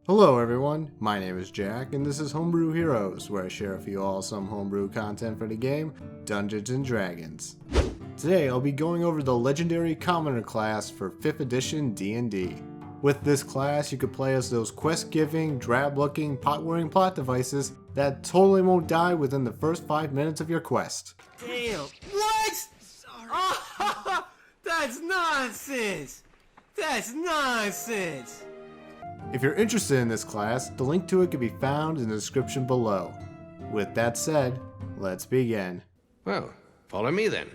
Hello everyone, my name is Jack and this is Homebrew Heroes, where I share with you all some homebrew content for the game, Dungeons & Dragons. Today I'll be going over the legendary Commoner class for 5th edition D&D. With this class you could play as those quest-giving, drab-looking, pot-wearing plot devices that totally won't die within the first 5 minutes of your quest. Damn. What? Sorry. Oh, that's nonsense. That's nonsense. If you're interested in this class, the link to it can be found in the description below. With that said, let's begin. Well, follow me then.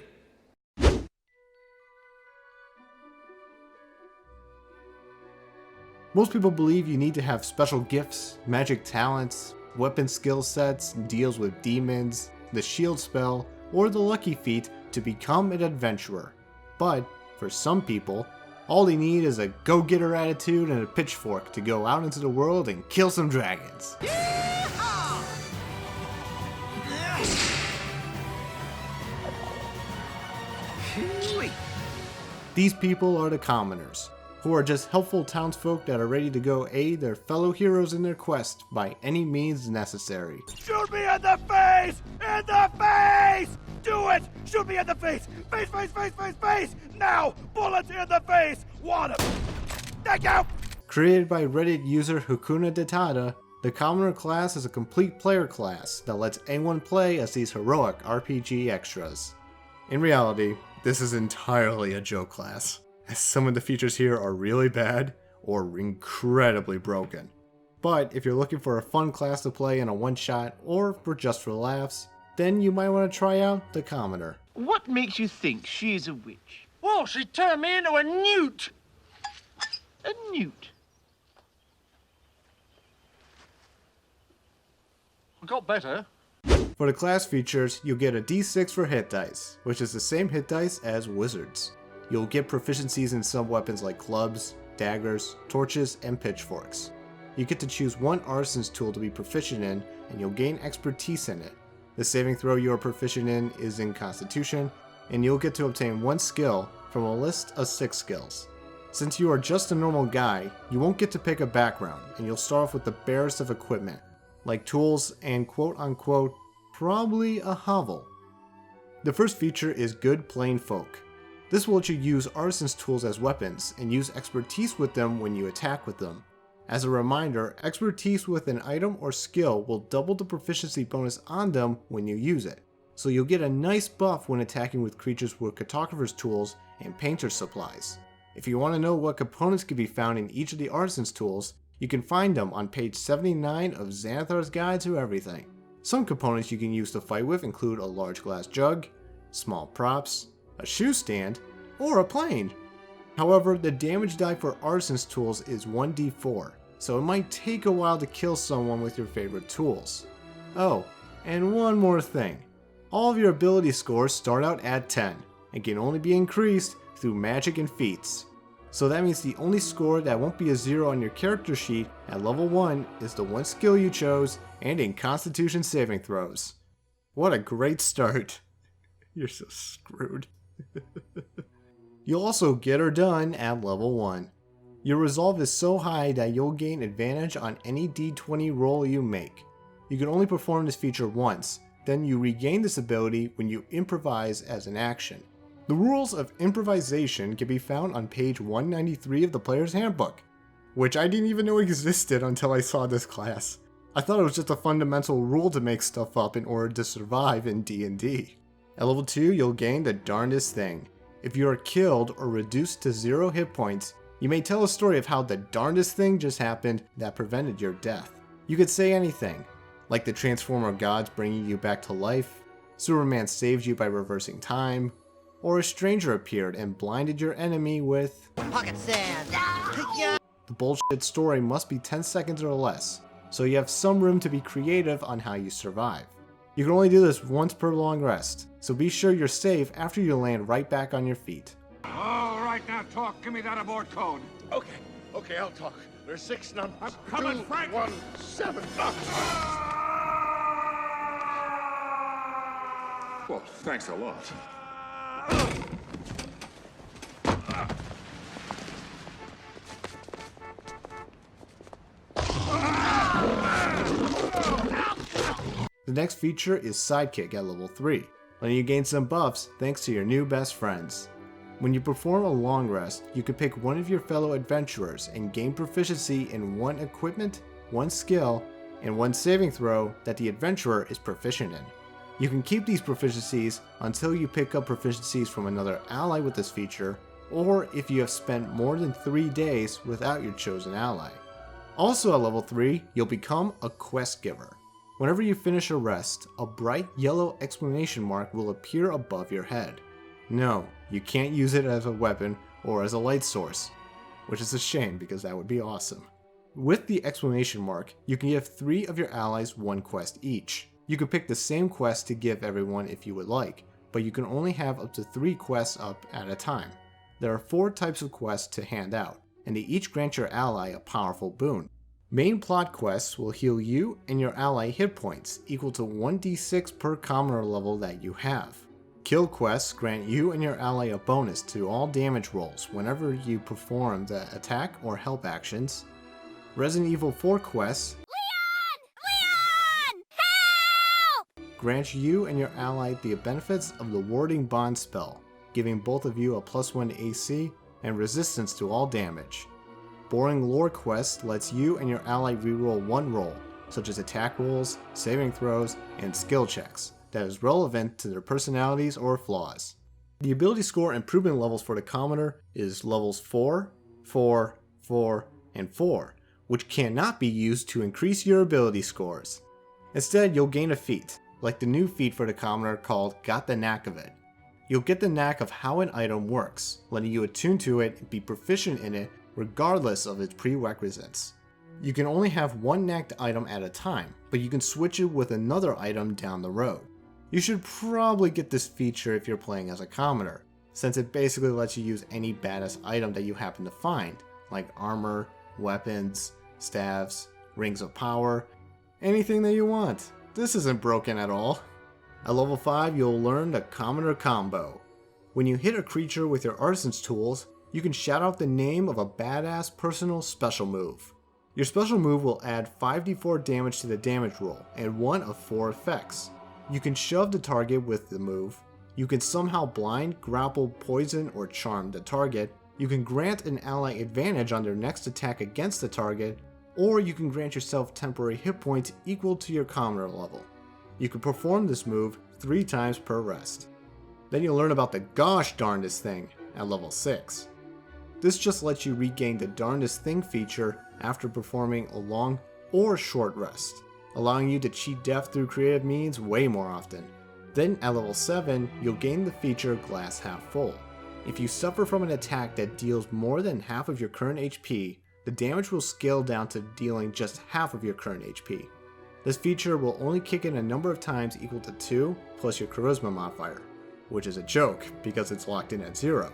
Most people believe you need to have special gifts, magic talents, weapon skill sets, deals with demons, the shield spell, or the lucky feat to become an adventurer. But, for some people, all they need is a go-getter attitude and a pitchfork to go out into the world and kill some dragons. These people are the commoners, who are just helpful townsfolk that are ready to go aid their fellow heroes in their quest by any means necessary. Shoot me in the face! In the face! Do it! Shoot me in the face! Face, face, face, face, face! Now! Bullets in the face! Want him! Thank you! Created by Reddit user Hakuna Detada, the Commoner class is a complete player class that lets anyone play as these heroic RPG extras. In reality, this is entirely a joke class, as some of the features here are really bad or incredibly broken. But if you're looking for a fun class to play in a one-shot or for just for laughs, then you might want to try out the Commoner. What makes you think she's a witch? Well, she turned me into a newt! A newt? I got better. For the class features, you'll get a d6 for hit dice, which is the same hit dice as wizards. You'll get proficiencies in some weapons like clubs, daggers, torches, and pitchforks. You get to choose one artisan's tool to be proficient in, and you'll gain expertise in it. The saving throw you are proficient in is in Constitution, and you'll get to obtain one skill from a list of 6 skills. Since you are just a normal guy, you won't get to pick a background, and you'll start off with the barest of equipment, like tools and quote-unquote, probably a hovel. The first feature is Good Plain Folk. This will let you use artisan's tools as weapons, and use expertise with them when you attack with them. As a reminder, expertise with an item or skill will double the proficiency bonus on them when you use it, so you'll get a nice buff when attacking with creatures with cartographer's tools and painter's supplies. If you want to know what components can be found in each of the artisan's tools, you can find them on page 79 of Xanathar's Guide to Everything. Some components you can use to fight with include a large glass jug, small props, a shoe stand, or a plane. However, the damage die for artisan's tools is 1d4, so it might take a while to kill someone with your favorite tools. Oh, and one more thing. All of your ability scores start out at 10, and can only be increased through magic and feats. So that means the only score that won't be a 0 on your character sheet at level 1 is the one skill you chose and in Constitution saving throws. What a great start. You're so screwed. You'll also get her done at level 1. Your resolve is so high that you'll gain advantage on any d20 roll you make. You can only perform this feature once, then you regain this ability when you improvise as an action. The rules of improvisation can be found on page 193 of the player's handbook, which I didn't even know existed until I saw this class. I thought it was just a fundamental rule to make stuff up in order to survive in D&D. At level 2, you'll gain the Darnedest thing. If you are killed or reduced to 0 hit points, you may tell a story of how the darndest thing just happened that prevented your death. You could say anything, like the Transformer gods bringing you back to life, Superman saved you by reversing time, or a stranger appeared and blinded your enemy with Pocket sand. The bullshit story must be 10 seconds or less, so you have some room to be creative on how you survive. You can only do this once per long rest, so be sure you're safe after you land right back on your feet. All right, now talk. Give me that aboard code. Okay, I'll talk. There's 6 numbers. I'm coming, 2, Frank. 1, 7. Well, thanks a lot. The next feature is Sidekick at level 3, letting you gain some buffs thanks to your new best friends. When you perform a long rest, you can pick one of your fellow adventurers and gain proficiency in one equipment, one skill, and one saving throw that the adventurer is proficient in. You can keep these proficiencies until you pick up proficiencies from another ally with this feature, or if you have spent more than 3 days without your chosen ally. Also at level 3, you'll become a quest giver. Whenever you finish a rest, a bright yellow exclamation mark will appear above your head. No, you can't use it as a weapon or as a light source, which is a shame because that would be awesome. With the exclamation mark, you can give 3 of your allies one quest each. You can pick the same quest to give everyone if you would like, but you can only have up to 3 quests up at a time. There are 4 types of quests to hand out, and they each grant your ally a powerful boon. Main plot quests will heal you and your ally hit points equal to 1d6 per commoner level that you have. Kill quests grant you and your ally a bonus to all damage rolls whenever you perform the attack or help actions. Resident Evil 4 quests grant you and your ally the benefits of the Warding Bond spell, giving both of you a +1 to AC and resistance to all damage. Boring Lore quest lets you and your ally reroll one roll, such as attack rolls, saving throws, and skill checks, that is relevant to their personalities or flaws. The ability score improvement levels for the commoner is levels 4, 4, 4, and 4, which cannot be used to increase your ability scores. Instead, you'll gain a feat, like the new feat for the commoner called Got the Knack of It. You'll get the knack of how an item works, letting you attune to it and be proficient in it regardless of its prerequisites. You can only have one knacked item at a time, but you can switch it with another item down the road. You should probably get this feature if you're playing as a commoner, since it basically lets you use any badass item that you happen to find, like armor, weapons, staves, rings of power, anything that you want. This isn't broken at all. At level 5, you'll learn the Commoner Combo. When you hit a creature with your artisan's tools, you can shout out the name of a badass personal special move. Your special move will add 5d4 damage to the damage roll and one of 4 effects. You can shove the target with the move, you can somehow blind, grapple, poison, or charm the target, you can grant an ally advantage on their next attack against the target, or you can grant yourself temporary hit points equal to your commoner level. You can perform this move 3 times per rest. Then you'll learn about the Gosh Darnedest Thing at level 6. This just lets you regain the Darnedest Thing feature after performing a long or short rest, allowing you to cheat death through creative means way more often. Then at level 7, you'll gain the feature Glass Half Full. If you suffer from an attack that deals more than half of your current HP, the damage will scale down to dealing just half of your current HP. This feature will only kick in a number of times equal to 2 plus your charisma modifier, which is a joke because it's locked in at 0,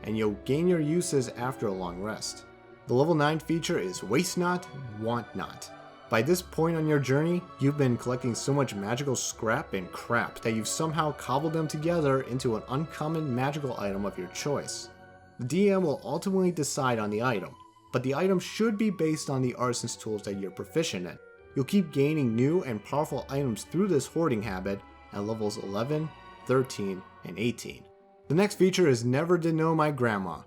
and you'll gain your uses after a long rest. The level 9 feature is Waste Not, Want Not. By this point on your journey, you've been collecting so much magical scrap and crap that you've somehow cobbled them together into an uncommon magical item of your choice. The DM will ultimately decide on the item, but the item should be based on the artisan's tools that you're proficient in. You'll keep gaining new and powerful items through this hoarding habit at levels 11, 13, and 18. The next feature is Never Did Know My Grandma.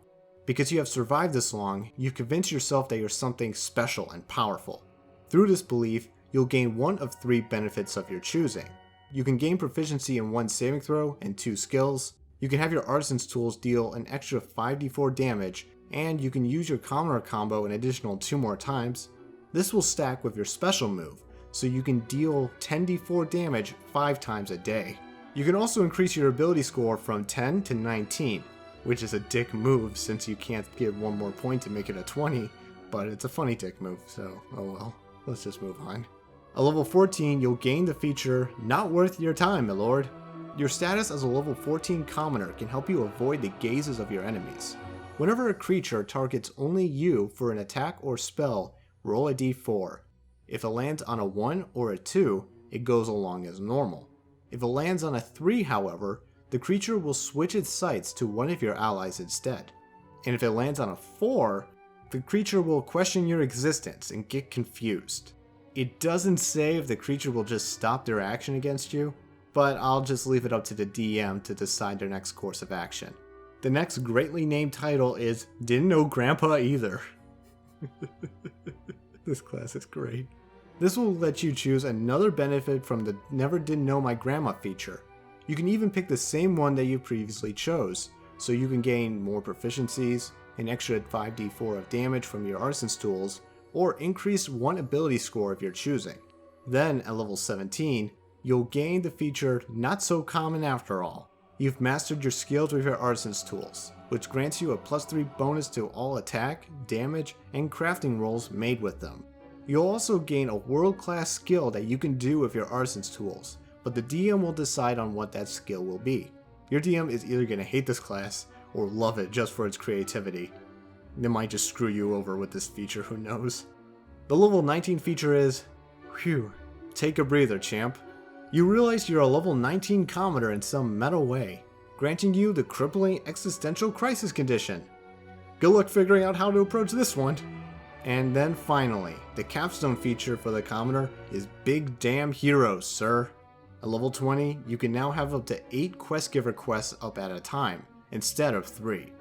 Because you have survived this long, you've convinced yourself that you're something special and powerful. Through this belief, you'll gain one of 3 benefits of your choosing. You can gain proficiency in 1 saving throw and 2 skills, you can have your artisan's tools deal an extra 5d4 damage, and you can use your commoner combo an additional 2 more times. This will stack with your special move, so you can deal 10d4 damage 5 times a day. You can also increase your ability score from 10 to 19, which is a dick move since you can't get 1 more point to make it a 20, but it's a funny dick move, so oh well, let's just move on. At level 14, you'll gain the feature Not Worth Your Time, my lord. Your status as a level 14 commoner can help you avoid the gazes of your enemies. Whenever a creature targets only you for an attack or spell, roll a d4. If it lands on a 1 or a 2, it goes along as normal. If it lands on a 3, however, the creature will switch its sights to one of your allies instead. And if it lands on a 4, the creature will question your existence and get confused. It doesn't say if the creature will just stop their action against you, but I'll just leave it up to the DM to decide their next course of action. The next greatly named title is Didn't Know Grandpa Either. This class is great. This will let you choose another benefit from the Never Did Know My Grandma feature. You can even pick the same one that you previously chose, so you can gain more proficiencies, an extra 5d4 of damage from your arson's tools, or increase one ability score if you're choosing. Then, at level 17, you'll gain the feature Not So Common After All. You've mastered your skills with your arson's tools, which grants you a +3 bonus to all attack, damage, and crafting rolls made with them. You'll also gain a world-class skill that you can do with your arson's tools, but the DM will decide on what that skill will be. Your DM is either going to hate this class, or love it just for its creativity. They might just screw you over with this feature, who knows. The level 19 feature is, whew, take a breather, champ. You realize you're a level 19 commoner in some meta way, granting you the crippling existential crisis condition. Good luck figuring out how to approach this one. And then finally, the capstone feature for the commoner is Big Damn Heroes, sir. At level 20, you can now have up to 8 QuestGiver quests up at a time, instead of 3.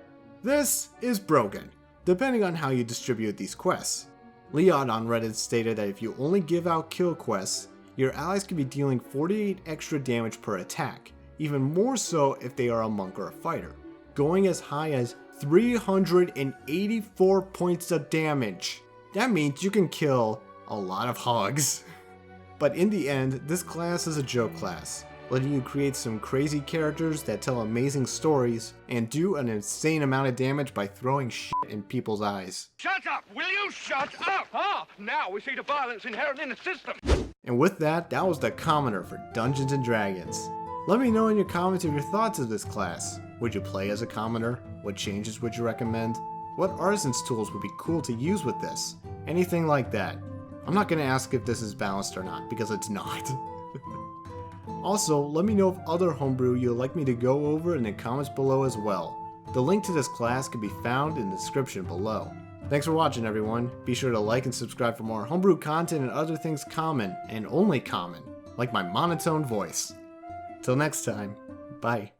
This is broken, depending on how you distribute these quests. Leon on Reddit stated that if you only give out kill quests, your allies can be dealing 48 extra damage per attack, even more so if they are a monk or a fighter, going as high as 384 points of damage. That means you can kill a lot of hogs. But in the end, this class is a joke class, letting you create some crazy characters that tell amazing stories and do an insane amount of damage by throwing shit in people's eyes. Shut up! Will you shut up? Ah, now we see the violence inherent in the system. And with that, that was the commoner for Dungeons & Dragons. Let me know in your comments of your thoughts of this class. Would you play as a commoner? What changes would you recommend? What arson's tools would be cool to use with this? Anything like that. I'm not going to ask if this is balanced or not, because it's not. Also, let me know if other homebrew you'd like me to go over in the comments below as well. The link to this class can be found in the description below. Thanks for watching, everyone. Be sure to like and subscribe for more homebrew content and other things common, and only common, like my monotone voice. Till next time, bye.